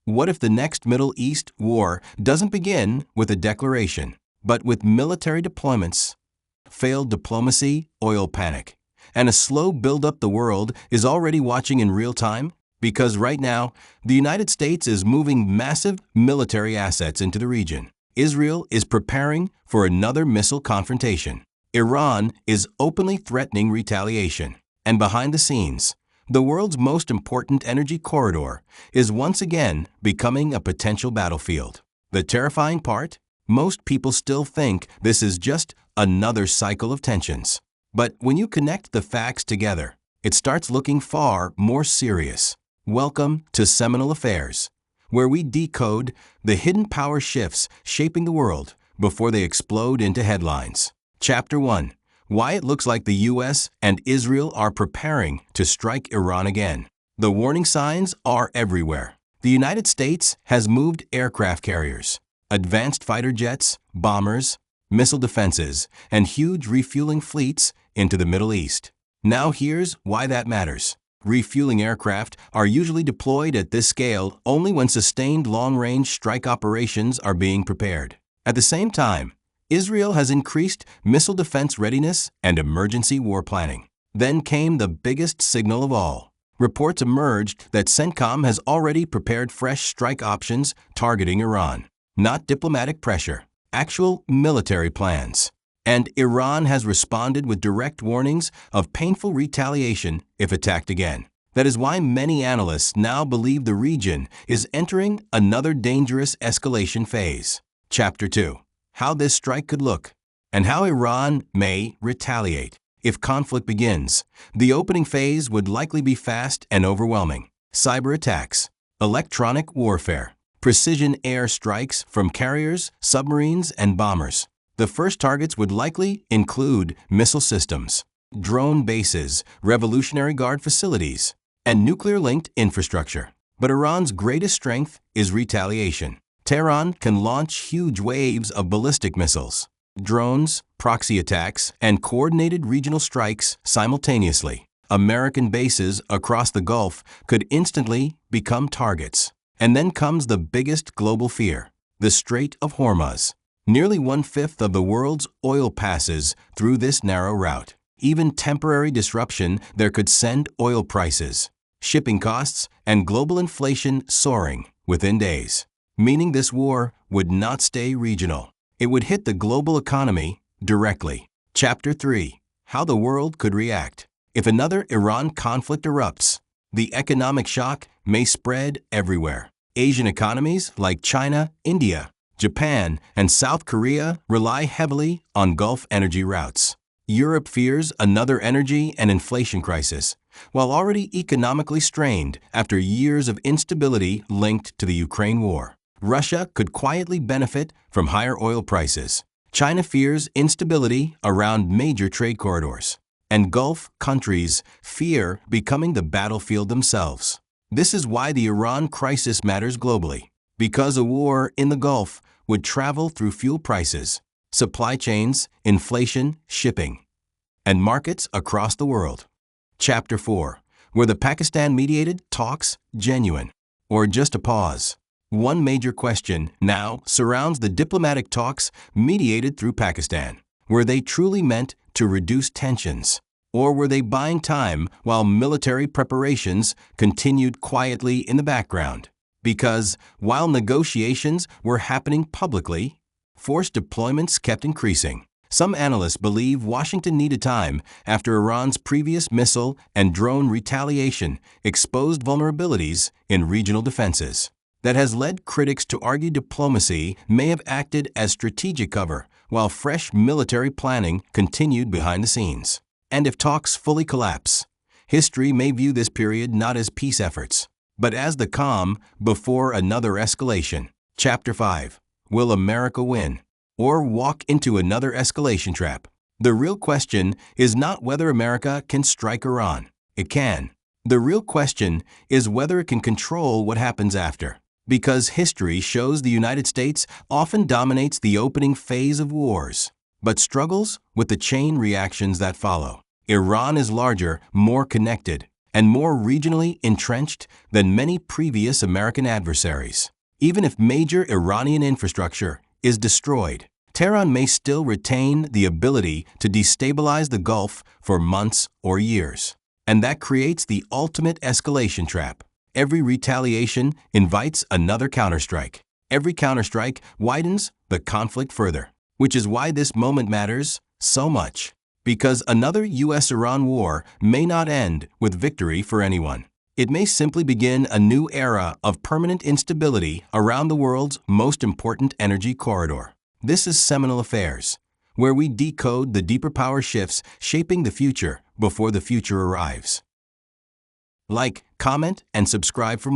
What if the next Middle East war doesn't begin with a declaration, but with military deployments, failed diplomacy, oil panic, and a slow build-up the world is already watching in real time? Because right now, the United States is moving massive military assets into the region. Israel is preparing for another missile confrontation. Iran is openly threatening retaliation. And behind the scenes, the world's most important energy corridor is once again becoming a potential battlefield. The terrifying part? Most people still think this is just another cycle of tensions. But when you connect the facts together, it starts looking far more serious. Welcome to Seminal Affairs, where we decode the hidden power shifts shaping the world before they explode into headlines. Chapter 1. Why it looks like the U.S. and Israel are preparing to strike Iran again. The warning signs are everywhere. The United States has moved aircraft carriers, advanced fighter jets, bombers, missile defenses, and huge refueling fleets into the Middle East. Now here's why that matters. Refueling aircraft are usually deployed at this scale only when sustained long-range strike operations are being prepared. At the same time, Israel has increased missile defense readiness and emergency war planning. Then came the biggest signal of all. Reports emerged that CENTCOM has already prepared fresh strike options targeting Iran. Not diplomatic pressure, actual military plans. And Iran has responded with direct warnings of painful retaliation if attacked again. That is why many analysts now believe the region is entering another dangerous escalation phase. Chapter 2. How this strike could look, and how Iran may retaliate. If conflict begins, the opening phase would likely be fast and overwhelming. Cyber attacks, electronic warfare, precision air strikes from carriers, submarines, and bombers. The first targets would likely include missile systems, drone bases, Revolutionary Guard facilities, and nuclear-linked infrastructure. But Iran's greatest strength is retaliation. Tehran can launch huge waves of ballistic missiles, drones, proxy attacks, and coordinated regional strikes simultaneously. American bases across the Gulf could instantly become targets. And then comes the biggest global fear, the Strait of Hormuz. Nearly 1/5 of the world's oil passes through this narrow route. Even temporary disruption there could send oil prices, shipping costs, and global inflation soaring within days. Meaning this war would not stay regional. It would hit the global economy directly. Chapter 3. How the world could react. If another Iran conflict erupts, the economic shock may spread everywhere. Asian economies like China, India, Japan, and South Korea rely heavily on Gulf energy routes. Europe fears another energy and inflation crisis, while already economically strained after years of instability linked to the Ukraine war. Russia could quietly benefit from higher oil prices. China fears instability around major trade corridors. And Gulf countries fear becoming the battlefield themselves. This is why the Iran crisis matters globally. Because a war in the Gulf would travel through fuel prices, supply chains, inflation, shipping, and markets across the world. Chapter 4. Were the Pakistan-mediated talks genuine, or just a pause? One major question now surrounds the diplomatic talks mediated through Pakistan. Were they truly meant to reduce tensions? Or were they buying time while military preparations continued quietly in the background? Because while negotiations were happening publicly, force deployments kept increasing. Some analysts believe Washington needed time after Iran's previous missile and drone retaliation exposed vulnerabilities in regional defenses. That has led critics to argue diplomacy may have acted as strategic cover while fresh military planning continued behind the scenes. And if talks fully collapse, history may view this period not as peace efforts, but as the calm before another escalation. Chapter 5. Will America win, or walk into another escalation trap? The real question is not whether America can strike Iran. It can. The real question is whether it can control what happens after. Because history shows the United States often dominates the opening phase of wars, but struggles with the chain reactions that follow. Iran is larger, more connected, and more regionally entrenched than many previous American adversaries. Even if major Iranian infrastructure is destroyed, Tehran may still retain the ability to destabilize the Gulf for months or years. And that creates the ultimate escalation trap. Every retaliation invites another counterstrike. Every counterstrike widens the conflict further, which is why this moment matters so much. Because another US-Iran war may not end with victory for anyone. It may simply begin a new era of permanent instability around the world's most important energy corridor. This is Seminal Affairs, where we decode the deeper power shifts shaping the future before the future arrives. Like, comment, and subscribe for more.